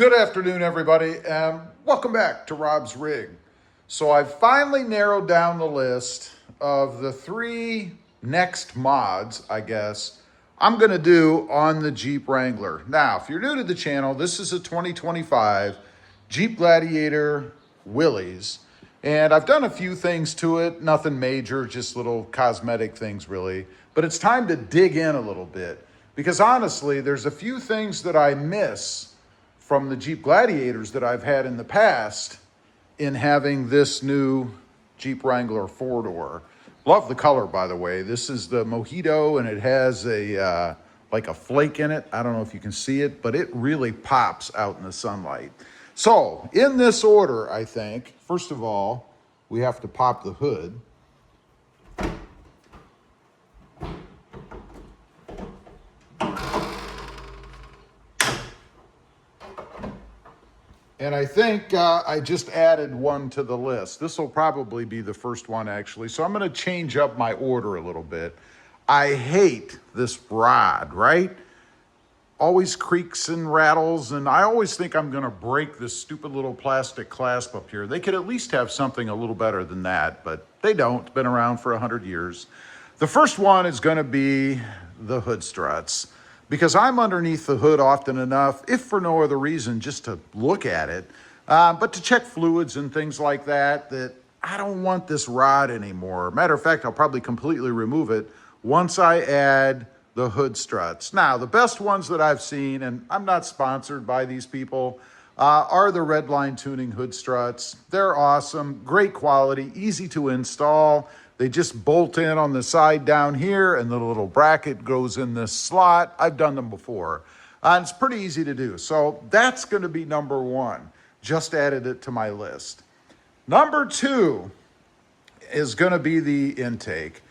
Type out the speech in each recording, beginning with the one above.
Good afternoon, everybody, and welcome back to Rob's Rig. So I've finally narrowed down the list of the 3 next mods, I guess, I'm going to do on the Jeep Wrangler. Now, if you're new to the channel, this is a 2025 Jeep Gladiator Willys, and I've done a few things to it, nothing major, just little cosmetic things really, but it's time to dig in a little bit because honestly, there's a few things that I miss from the Jeep Gladiators that I've had in the past in having this new Jeep Wrangler 4-door. Love the color, by the way. This is the Mojito, and it has a like a flake in it. I don't know if you can see it, but it really pops out in the sunlight. So in this order, I think, first of all, we have to pop the hood. And I think I just added one to the list. This will probably be the first one, actually. So I'm going to change up my order a little bit. I hate this rod, right? Always creaks and rattles, and I always think I'm going to break this stupid little plastic clasp up here. They could at least have something a little better than that, but they don't. It's been around for 100 years. The first one is going to be the hood struts, because I'm underneath the hood often enough, if for no other reason, just to look at it, but to check fluids and things like that, that I don't want this rod anymore. Matter of fact, I'll probably completely remove it once I add the hood struts. Now, the best ones that I've seen, and I'm not sponsored by these people, are the Redline Tuning hood struts. They're awesome, great quality, easy to install. They just bolt in on the side down here, and the little bracket goes in this slot. I've done them before. And it's pretty easy to do. So that's going to be number 1. Just added it to my list. Number 2 is going to be the intake.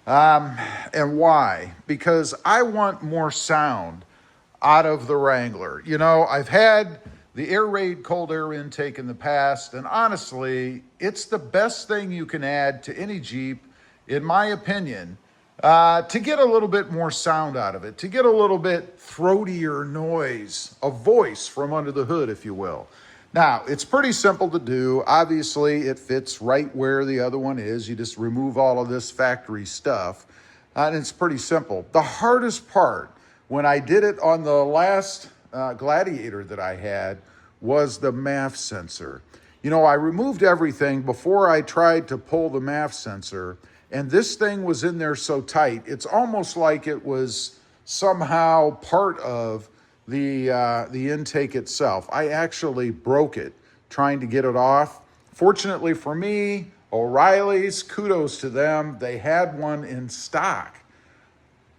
And why? Because I want more sound out of the Wrangler. You know, I've had the Air Raid cold air intake in the past, and honestly, it's the best thing you can add to any Jeep, in my opinion, to get a little bit more sound out of it, to get a little bit throatier noise, a voice from under the hood, if you will. Now, it's pretty simple to do. Obviously, it fits right where the other one is. You just remove all of this factory stuff, and it's pretty simple. The hardest part, when I did it on the last Gladiator that I had, was the MAF sensor. You know, I removed everything before I tried to pull the MAF sensor, and this thing was in there so tight, it's almost like it was somehow part of the intake itself. I actually broke it trying to get it off. Fortunately for me, O'Reilly's, kudos to them, they had one in stock.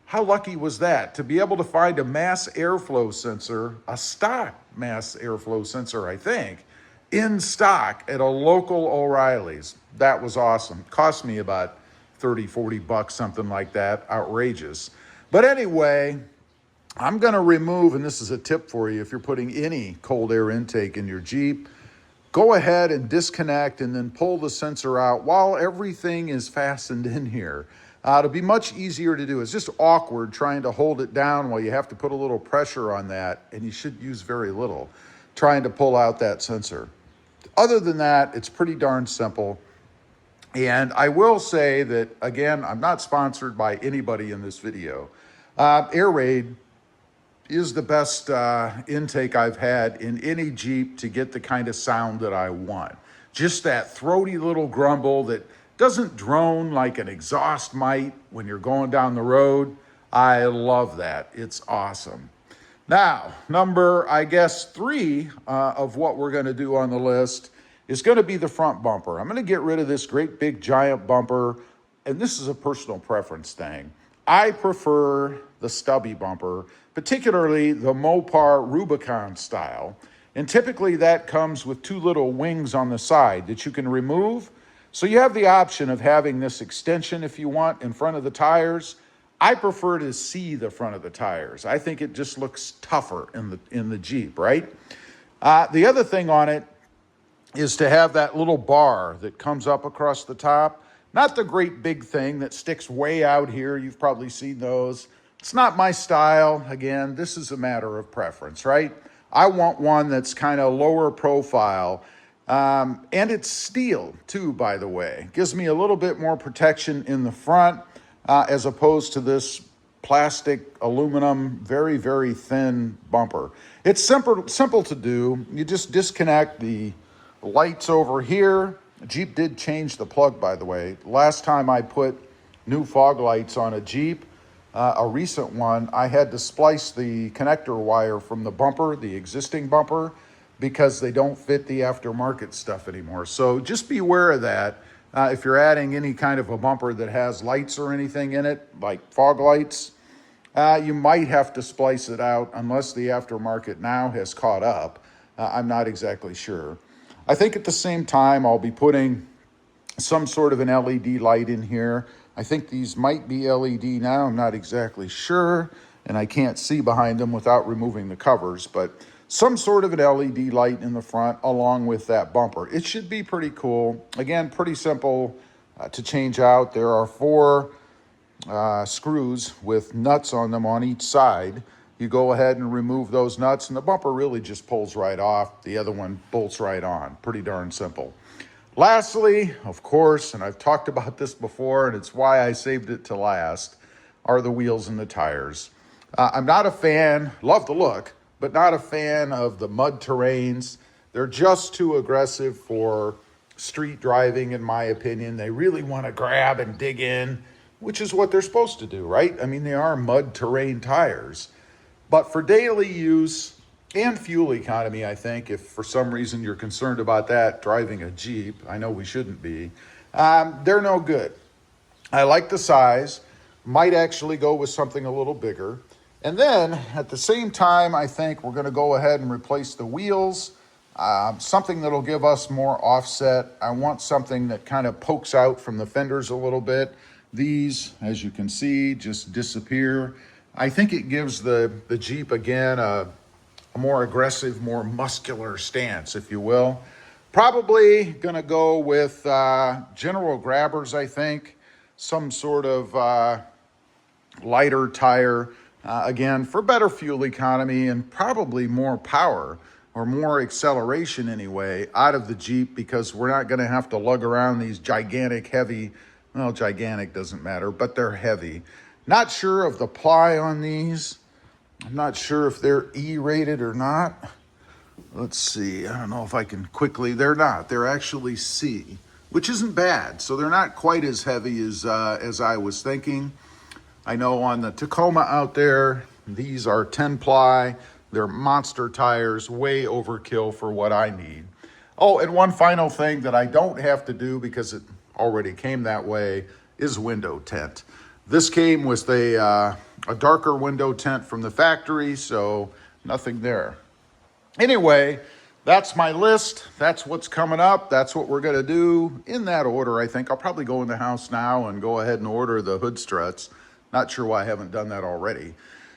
How lucky was that to be able to find a mass airflow sensor, a stock mass airflow sensor, I think, in stock at a local O'Reilly's. That was awesome. Cost me about 30, 40 bucks, something like that. Outrageous. But anyway, I'm going to remove, and this is a tip for you, if you're putting any cold air intake in your Jeep, go ahead and disconnect and then pull the sensor out while everything is fastened in here. It'll be much easier to do. It's just awkward trying to hold it down while you have to put a little pressure on that, and you should use very little, trying to pull out that sensor. Other than that, it's pretty darn simple. And I will say that, again, I'm not sponsored by anybody in this video. Air Raid is the best intake I've had in any Jeep to get the kind of sound that I want. Just that throaty little grumble that doesn't drone like an exhaust might when you're going down the road. I love that. It's awesome. Now, number, I guess, 3 of what we're going to do on the list is going to be the front bumper. I'm going to get rid of this great big giant bumper, and this is a personal preference thing. I prefer the stubby bumper, particularly the Mopar Rubicon style. And typically that comes with 2 little wings on the side that you can remove. So you have the option of having this extension if you want in front of the tires. I prefer to see the front of the tires. I think it just looks tougher in the Jeep, right? The other thing on it is to have that little bar that comes up across the top. Not the great big thing that sticks way out here. You've probably seen those. It's not my style. Again, this is a matter of preference, right? I want one that's kind of lower profile. And it's steel too, by the way. Gives me a little bit more protection in the front as opposed to this plastic aluminum, very, very thin bumper. It's simple to do. You just disconnect the lights over here. Jeep did change the plug, by the way. Last time I put new fog lights on a Jeep, a recent one, I had to splice the connector wire from the bumper, the existing bumper, because they don't fit the aftermarket stuff anymore. So just be aware of that. If you're adding any kind of a bumper that has lights or anything in it, like fog lights, you might have to splice it out unless the aftermarket now has caught up. I'm not exactly sure. I think at the same time, I'll be putting some sort of an LED light in here. I think these might be LED now. I'm not exactly sure, and I can't see behind them without removing the covers, but some sort of an LED light in the front along with that bumper. It should be pretty cool. Again, pretty simple to change out. There are 4 screws with nuts on them on each side. You go ahead and remove those nuts, and the bumper really just pulls right off. The other one bolts right on. Pretty darn simple. Lastly, of course, and I've talked about this before, and it's why I saved it to last, are the wheels and the tires. I'm not a fan, love the look, but not a fan of the mud terrains. They're just too aggressive for street driving, in my opinion. They really want to grab and dig in, which is what they're supposed to do, right? I mean, they are mud terrain tires. But for daily use and fuel economy, I think, if for some reason you're concerned about that driving a Jeep, I know we shouldn't be, they're no good. I like the size, might actually go with something a little bigger. And then at the same time, I think we're going to go ahead and replace the wheels, something that'll give us more offset. I want something that kind of pokes out from the fenders a little bit. These, as you can see, just disappear. I think it gives the Jeep, again, a more aggressive, more muscular stance, if you will. Probably gonna go with general grabbers, I think. Some sort of lighter tire, again, for better fuel economy and probably more power or more acceleration anyway out of the Jeep, because we're not gonna have to lug around these gigantic, heavy, well, gigantic doesn't matter, but they're heavy. Not sure of the ply on these. I'm not sure if they're E-rated or not. Let's see. I don't know if I can quickly. They're not. They're actually C, which isn't bad. So they're not quite as heavy as I was thinking. I know on the Tacoma out there, these are 10 ply. They're monster tires, way overkill for what I need. Oh, and one final thing that I don't have to do because it already came that way is window tint. This came with a darker window tint from the factory, so nothing there. Anyway, that's my list. That's what's coming up. That's what we're going to do in that order, I think. I'll probably go in the house now and go ahead and order the hood struts. Not sure why I haven't done that already.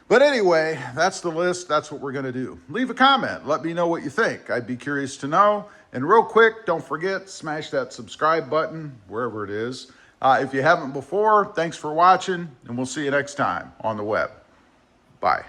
But anyway, that's the list. That's what we're going to do. Leave a comment. Let me know what you think. I'd be curious to know. And real quick, don't forget, smash that subscribe button, wherever it is. If you haven't before, thanks for watching, and we'll see you next time on the web. Bye.